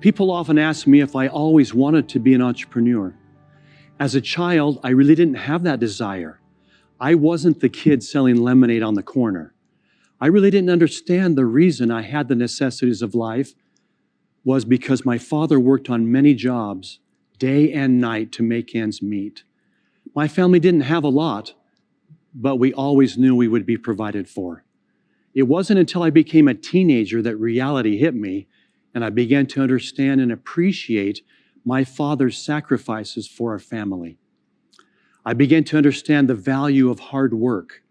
People often ask me if I always wanted to be an entrepreneur. As a child, I really didn't have that desire. I wasn't the kid selling lemonade on the corner. I really didn't understand the reason I had the necessities of life was because my father worked on many jobs, day and night, to make ends meet. My family didn't have a lot, but we always knew we would be provided for. It wasn't until I became a teenager that reality hit me, and I began to understand and appreciate my father's sacrifices for our family. I began to understand the value of hard work,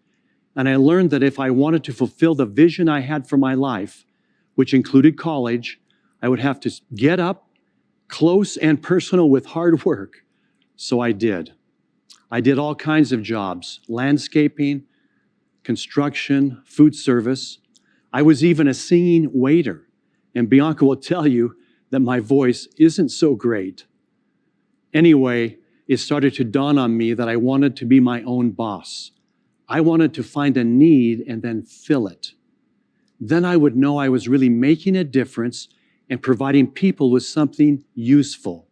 and I learned that if I wanted to fulfill the vision I had for my life, which included college, I would have to get up, close and personal with hard work. So I did. I did all kinds of jobs: landscaping, construction, food service. I was even a singing waiter. And Bianca will tell you that my voice isn't so great. Anyway, it started to dawn on me that I wanted to be my own boss. I wanted to find a need and then fill it. Then I would know I was really making a difference and providing people with something useful.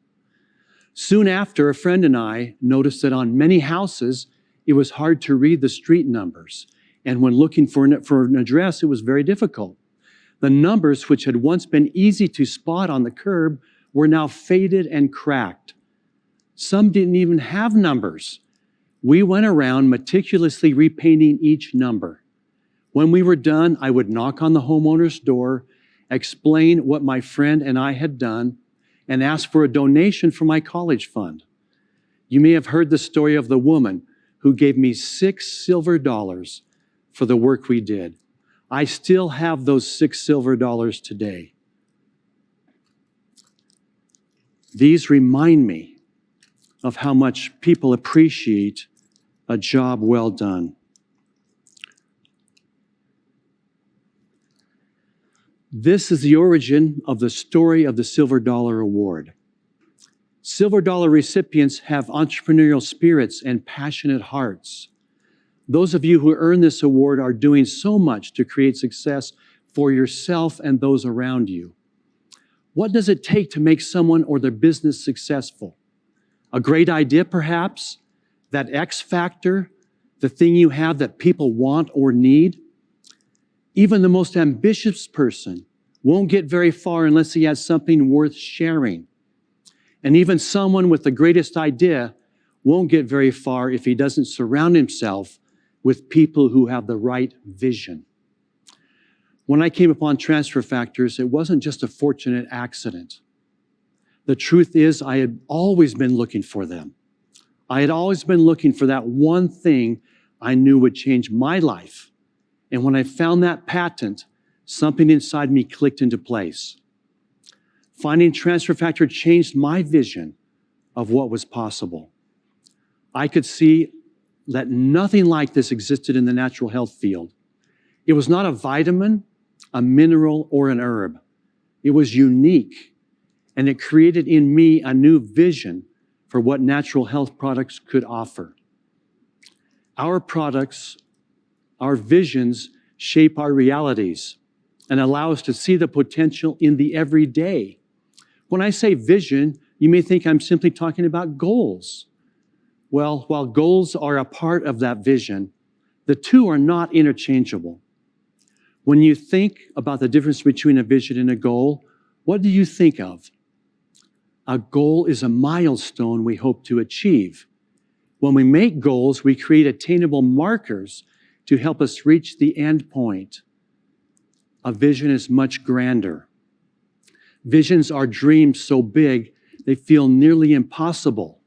Soon after, a friend and I noticed that on many houses, it was hard to read the street numbers. And when looking for an address, it was very difficult. The numbers, which had once been easy to spot on the curb, were now faded and cracked. Some didn't even have numbers. We went around meticulously repainting each number. When we were done, I would knock on the homeowner's door, explain what my friend and I had done, and ask for a donation for my college fund. You may have heard the story of the woman who gave me $6 silver for the work we did. I still have those $6 silver today. These remind me of how much people appreciate a job well done. This is the origin of the story of the Silver Dollar Award. Silver Dollar recipients have entrepreneurial spirits and passionate hearts. Those of you who earn this award are doing so much to create success for yourself and those around you. What does it take to make someone or their business successful? A great idea, perhaps? That X factor? The thing you have that people want or need? Even the most ambitious person won't get very far unless he has something worth sharing. And even someone with the greatest idea won't get very far if he doesn't surround himself with people who have the right vision. When I came upon transfer factors, it wasn't just a fortunate accident. The truth is, I had always been looking for them. I had always been looking for that one thing I knew would change my life. And when I found that patent, something inside me clicked into place. Finding transfer factor changed my vision of what was possible. I could see that nothing like this existed in the natural health field. It was not a vitamin, a mineral, or an herb. It was unique, and it created in me a new vision for what natural health products could offer. Our products, our visions, shape our realities and allow us to see the potential in the everyday. When I say vision, you may think I'm simply talking about goals. Well, while goals are a part of that vision, the two are not interchangeable. When you think about the difference between a vision and a goal, what do you think of? A goal is a milestone we hope to achieve. When we make goals, we create attainable markers to help us reach the end point. A vision is much grander. Visions are dreams so big they feel nearly impossible.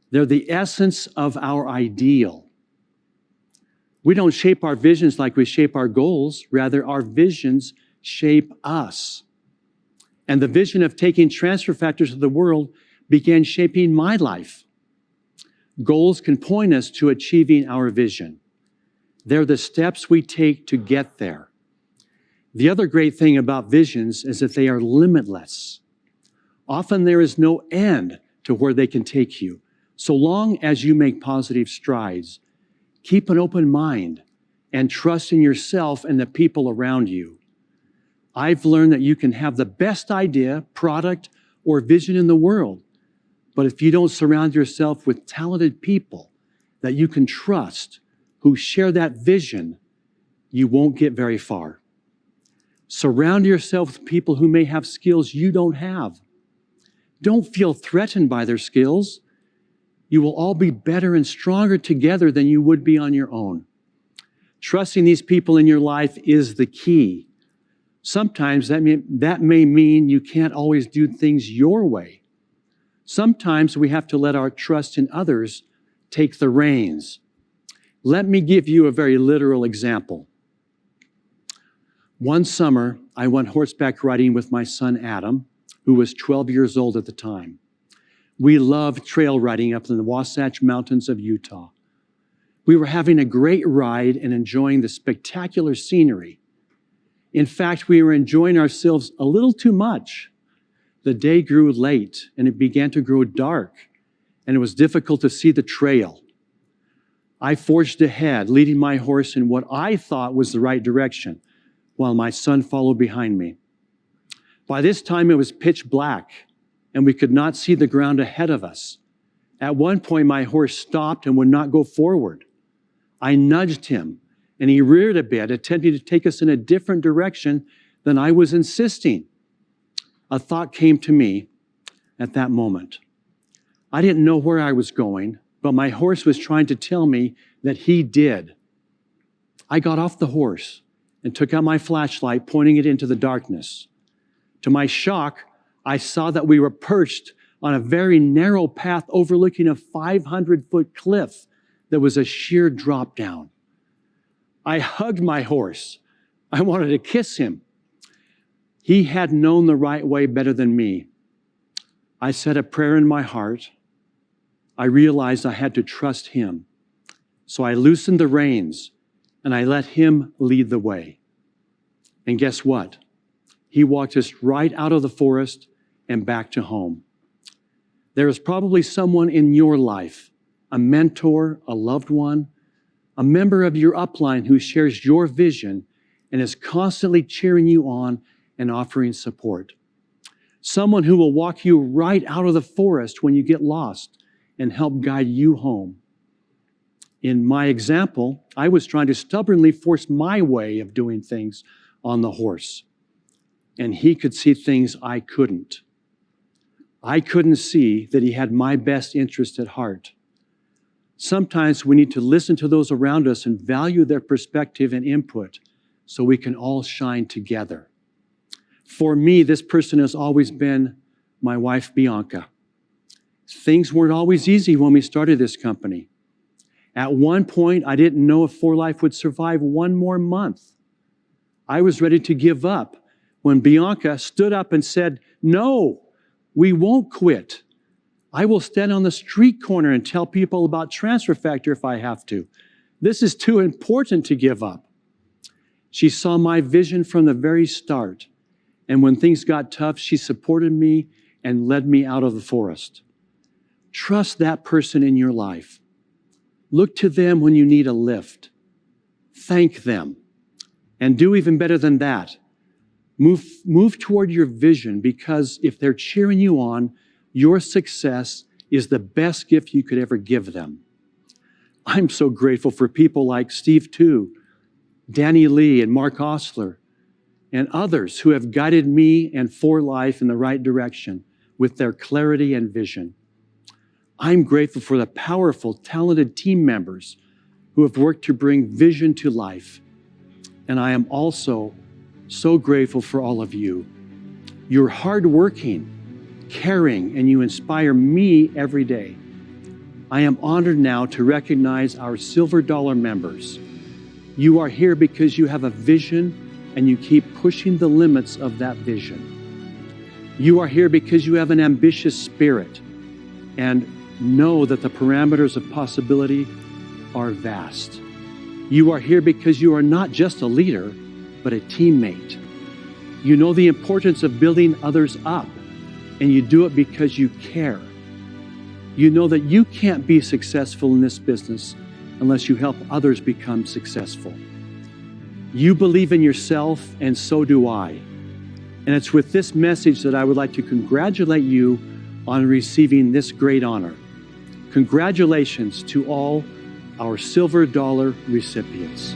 They're the essence of our ideal. We don't shape our visions like we shape our goals. Rather, our visions shape us. And the vision of taking transfer factors to the world began shaping my life. Goals can point us to achieving our vision. They're the steps we take to get there. The other great thing about visions is that they are limitless. Often there is no end to where they can take you. So long as you make positive strides, keep an open mind and trust in yourself and the people around you. I've learned that you can have the best idea, product, or vision in the world, but if you don't surround yourself with talented people that you can trust, who share that vision, you won't get very far. Surround yourself with people who may have skills you don't have. Don't feel threatened by their skills. You will all be better and stronger together than you would be on your own. Trusting these people in your life is the key. Sometimes that may mean you can't always do things your way. Sometimes we have to let our trust in others take the reins. Let me give you a very literal example. One summer, I went horseback riding with my son Adam, who was 12 years old at the time. We loved trail riding up in the Wasatch Mountains of Utah. We were having a great ride and enjoying the spectacular scenery. In fact, we were enjoying ourselves a little too much. The day grew late and it began to grow dark, and it was difficult to see the trail. I forged ahead, leading my horse in what I thought was the right direction, while my son followed behind me. By this time, it was pitch black, and we could not see the ground ahead of us. At one point, my horse stopped and would not go forward. I nudged him, and he reared a bit, attempting to take us in a different direction than I was insisting. A thought came to me at that moment. I didn't know where I was going, but my horse was trying to tell me that he did. I got off the horse and took out my flashlight, pointing it into the darkness. To my shock, I saw that we were perched on a very narrow path overlooking a 500-foot cliff that was a sheer drop down. I hugged my horse. I wanted to kiss him. He had known the right way better than me. I said a prayer in my heart. I realized I had to trust him. So I loosened the reins and I let him lead the way. And guess what? He walked us right out of the forest and back to home. There is probably someone in your life, a mentor, a loved one, a member of your upline who shares your vision and is constantly cheering you on and offering support. Someone who will walk you right out of the forest when you get lost and help guide you home. In my example, I was trying to stubbornly force my way of doing things on the horse, and he could see things I couldn't. I couldn't see that he had my best interest at heart. Sometimes we need to listen to those around us and value their perspective and input so we can all shine together. For me, this person has always been my wife, Bianca. Things weren't always easy when we started this company. At one point, I didn't know if 4Life would survive one more month. I was ready to give up when Bianca stood up and said, "No, we won't quit. I will stand on the street corner and tell people about Transfer Factor if I have to. This is too important to give up." She saw my vision from the very start, and when things got tough, she supported me and led me out of the forest. Trust that person in your life. Look to them when you need a lift. Thank them. And do even better than that. Move toward your vision, because if they're cheering you on, your success is the best gift you could ever give them. I'm so grateful for people like Steve Tu, Danny Lee, and Mark Osler, and others who have guided me and 4Life in the right direction with their clarity and vision. I'm grateful for the powerful, talented team members who have worked to bring vision to life. And I am also so grateful for all of you. You're hardworking, caring, and you inspire me every day. I am honored now to recognize our Silver Dollar members. You are here because you have a vision and you keep pushing the limits of that vision. You are here because you have an ambitious spirit and know that the parameters of possibility are vast. You are here because you are not just a leader, but a teammate. You know the importance of building others up, and you do it because you care. You know that you can't be successful in this business unless you help others become successful. You believe in yourself, and so do I. And it's with this message that I would like to congratulate you on receiving this great honor. Congratulations to all our Silver Dollar recipients.